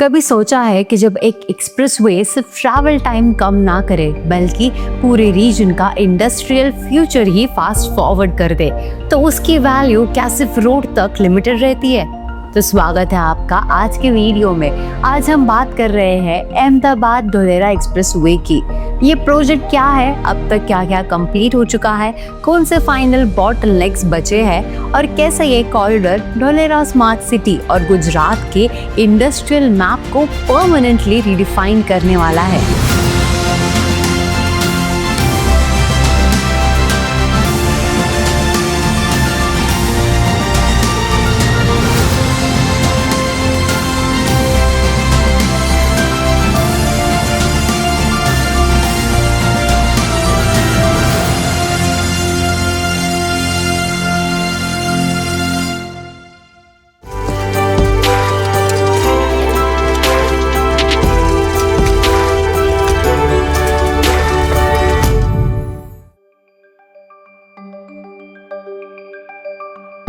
कभी सोचा है कि जब एक एक्सप्रेसवे सिर्फ ट्रैवल टाइम कम ना करे बल्कि पूरे रीजन का इंडस्ट्रियल फ्यूचर ही फास्ट फॉरवर्ड कर दे तो उसकी वैल्यू क्या सिर्फ रोड तक लिमिटेड रहती है। तो स्वागत है आपका आज के वीडियो में। आज हम बात कर रहे हैं अहमदाबाद धोलेरा एक्सप्रेसवे की। ये प्रोजेक्ट क्या है, अब तक क्या क्या कंप्लीट हो चुका है, कौन से फाइनल बॉटलनेक्स बचे हैं और कैसे ये कॉरिडोर धोलेरा स्मार्ट सिटी और गुजरात के इंडस्ट्रियल मैप को परमानेंटली रिडिफाइन करने वाला है।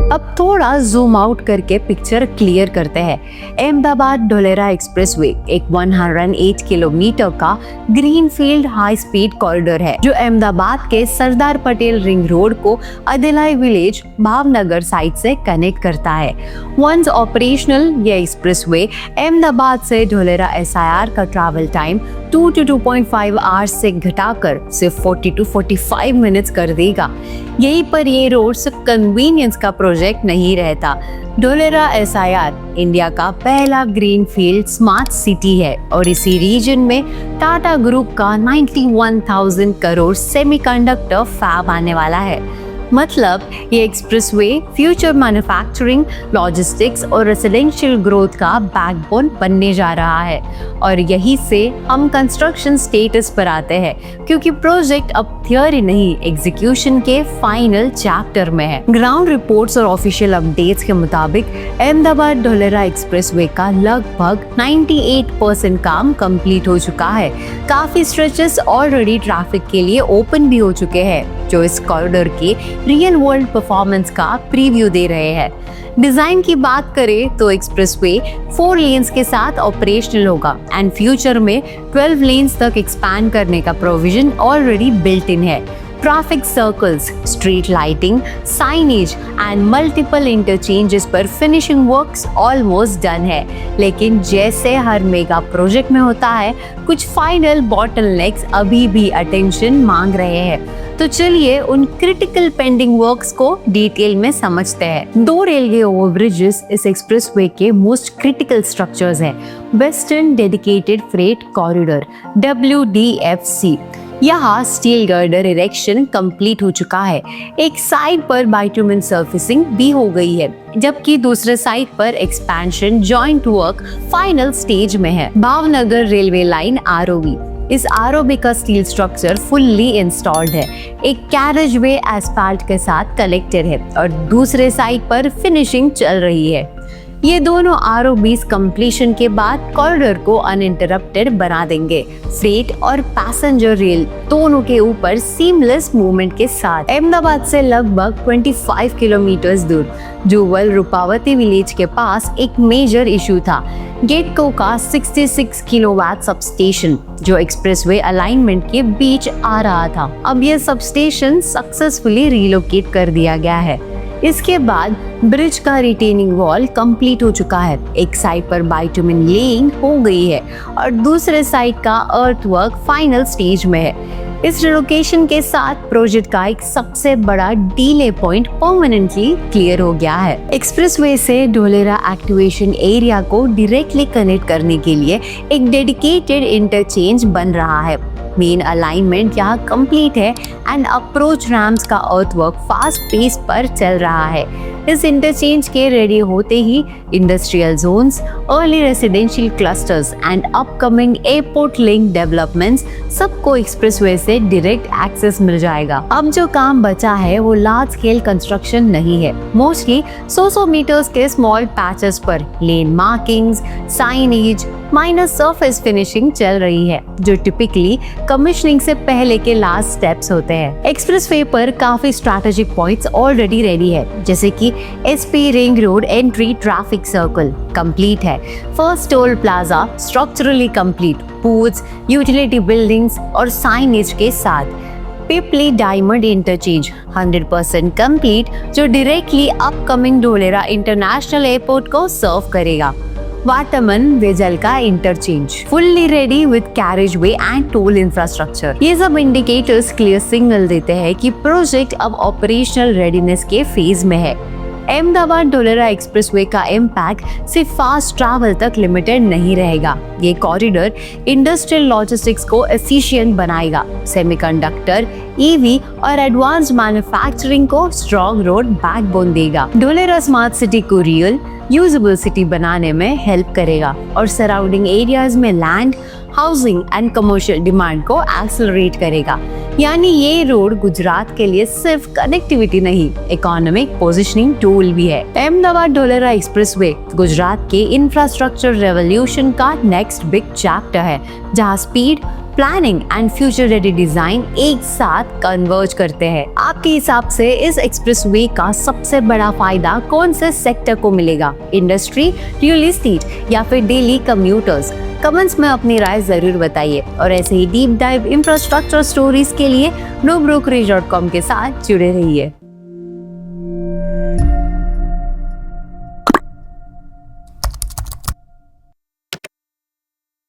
अब थोड़ा जूम आउट करके पिक्चर क्लियर करते हैं। अहमदाबाद धोलेरा एक्सप्रेसवे एक 108 किलोमीटर का ग्रीनफील्ड हाई स्पीड कॉरिडोर है जो अहमदाबाद के सरदार पटेल रिंग रोड को अदिलाई विलेज भावनगर साइड से कनेक्ट करता है। वंस ऑपरेशनल, ये एक्सप्रेसवे अहमदाबाद से धोलेरा SIR का ट्रैवल टाइम 2 to 2.5 आवर्स से घटाकर सिर्फ 40 to 45 मिनट्स कर देगा। यहीं पर ये रोड सिर्फ कन्वीनियंस का प्रोजेक्ट नहीं रहता। धोलेरा SIR इंडिया का पहला ग्रीनफील्ड स्मार्ट सिटी है और इसी रीजन में टाटा ग्रुप का 91,000 करोड़ सेमीकंडक्टर फैब आने वाला है। मतलब ये एक्सप्रेसवे फ्यूचर मैन्युफैक्चरिंग, लॉजिस्टिक्स और रेसिडेंशियल ग्रोथ का बैकबोन बनने जा रहा है। और यही से हम कंस्ट्रक्शन स्टेटस पर आते हैं क्योंकि प्रोजेक्ट अब थियोरी नहीं, एग्जीक्यूशन के फाइनल चैप्टर में है। ग्राउंड रिपोर्ट्स और ऑफिशियल अपडेट्स के मुताबिक अहमदाबाद धोलेरा एक्सप्रेसवे का लगभग 98% काम कंप्लीट हो चुका है। काफी स्ट्रेचेस ऑलरेडी ट्रैफिक के लिए ओपन भी हो चुके हैं जो इस कॉरिडोर के रियल वर्ल्ड परफॉर्मेंस का प्रीव्यू दे रहे हैं। डिजाइन की बात करें तो एक्सप्रेसवे 4 लेन्स के साथ ऑपरेशनल होगा एंड फ्यूचर में 12 लेन्स तक एक्सपैंड करने का प्रोविजन ऑलरेडी बिल्ट इन है। Traffic circles, street lighting, signage and multiple interchanges पर फिनिशिंग वर्क्स ऑलमोस्ट डन है। लेकिन जैसे हर मेगा प्रोजेक्ट में होता है, कुछ फाइनल बॉटलनेक्स अभी भी अटेंशन मांग रहे हैं। तो चलिए उन क्रिटिकल पेंडिंग वर्क्स को डिटेल में समझते हैं। 2 रेलवे ओवरब्रिजेस इस एक्सप्रेसवे के मोस्ट क्रिटिकल स्ट्रक्चर्स हैं। Western dedicated freight corridor WDFC, यहाँ स्टील गर्डर इरेक्शन कंप्लीट हो चुका है। एक साइड पर बाइटुमेन सर्फेसिंग भी हो गई है जबकि दूसरे साइड पर expansion joint work final stage में है। भावनगर रेलवे लाइन ROB, इस ROB का स्टील स्ट्रक्चर फुल्ली इंस्टॉल्ड है। एक कैरेज वे एस्फाल्ट के साथ कनेक्टेड है और दूसरे साइड पर फिनिशिंग चल रही है। ये दोनों ROBs कंप्लीशन के बाद कॉरिडोर को अनइंटरप्टेड बना देंगे। फ्रेट और पैसेंजर रेल दोनों के ऊपर सीमलेस मूवमेंट के साथ। अहमदाबाद से लगभग 25 किलोमीटर दूर जुवल रूपावती विलेज के पास एक मेजर इशू था। गेटको का 66 किलोवाट सबस्टेशन जो एक्सप्रेसवे अलाइनमेंट के बीच आ रहा था, अब यह सबस्टेशन सक्सेसफुली रिलोकेट कर दिया गया है। इसके बाद ब्रिज का रिटेनिंग वॉल कंप्लीट हो चुका है। एक साइड पर बाइटुमेन लेइंग हो गई है और दूसरे साइड का अर्थवर्क फाइनल स्टेज में है। इस रिलोकेशन के साथ प्रोजेक्ट का एक सबसे बड़ा डीले पॉइंट परमानेंटली क्लियर हो गया है। एक्सप्रेसवे से धोलेरा एक्टिवेशन एरिया को डायरेक्टली कनेक्ट करने के लिए एक डेडिकेटेड इंटरचेंज बन रहा है। मेन अलाइनमेंट यहाँ कंप्लीट है एंड अप्रोच रैम्प्स का अर्थवर्क फास्ट पेस पर चल रहा है। इस इंटरचेंज के रेडी होते ही industrial zones, early residential clusters and upcoming airport link developments सबको एक्सप्रेसवे से डायरेक्ट एक्सेस मिल जाएगा। अब जो काम बचा है वो लार्ज स्केल कंस्ट्रक्शन नहीं है। मोस्टली 100 मीटर्स के स्मॉल पैचेस पर lane markings, signage, minor surface finishing चल रही है, जो टिपिकली कमिश्निंग से पहले के लास्ट स्टेप्स होते हैं। एक्सप्रेसवे पर काफी स्ट्रैटेजिक पॉइंट्स ऑलरेडी रेडी है, जैसे कि SP ring road entry traffic circle complete है, first toll plaza structurally complete, pools, utility buildings और साइनेज के साथ, पिपली डायमंड इंटरचेंज 100% कंप्लीट, जो directly upcoming Dholera international airport को सर्व करेगा। Vataman Vejalka interchange fully ready with carriageway and toll infrastructure. ये सब indicators clear signal देते हैं कि प्रोजेक्ट अब ऑपरेशनल रेडीनेस के फेज में है। अहमदाबाद ढोलेरा एक्सप्रेसवे का इम्पैक्ट सिर्फ फास्ट ट्रैवल तक लिमिटेड नहीं रहेगा। ये कॉरिडोर इंडस्ट्रियल लॉजिस्टिक्स को एफिशिएंट बनाएगा, सेमीकंडक्टर, ईवी और एडवांस्ड मैन्युफैक्चरिंग को स्ट्रॉन्ग रोड बैकबोन देगा। ढोलेरा स्मार्ट सिटी को रियल यूजेबल सिटी बनाने में हेल्प करेगा और सराउंडिंग एरियाज में land, housing and commercial demand को एक्सेलरेट करेगा। यानी ये रोड गुजरात के लिए सिर्फ कनेक्टिविटी नहीं, इकोनॉमिक पोजीशनिंग टूल भी है। अहमदाबाद ढोलेरा एक्सप्रेसवे गुजरात के इंफ्रास्ट्रक्चर रेवोल्यूशन का नेक्स्ट बिग चैप्टर है, जहां speed, planning and future ready design एक साथ कन्वर्ज करते हैं। आपके हिसाब से इस एक्सप्रेसवे का सबसे बड़ा फायदा कौन से सेक्टर को मिलेगा? इंडस्ट्री, रियल एस्टेट या फिर डेली कम्यूटर्स? कमेंट्स में अपनी राय जरूर बताइए और ऐसे ही डीप डाइव इंफ्रास्ट्रक्चर स्टोरीज के लिए nobrokerage.com के साथ जुड़े रहिए।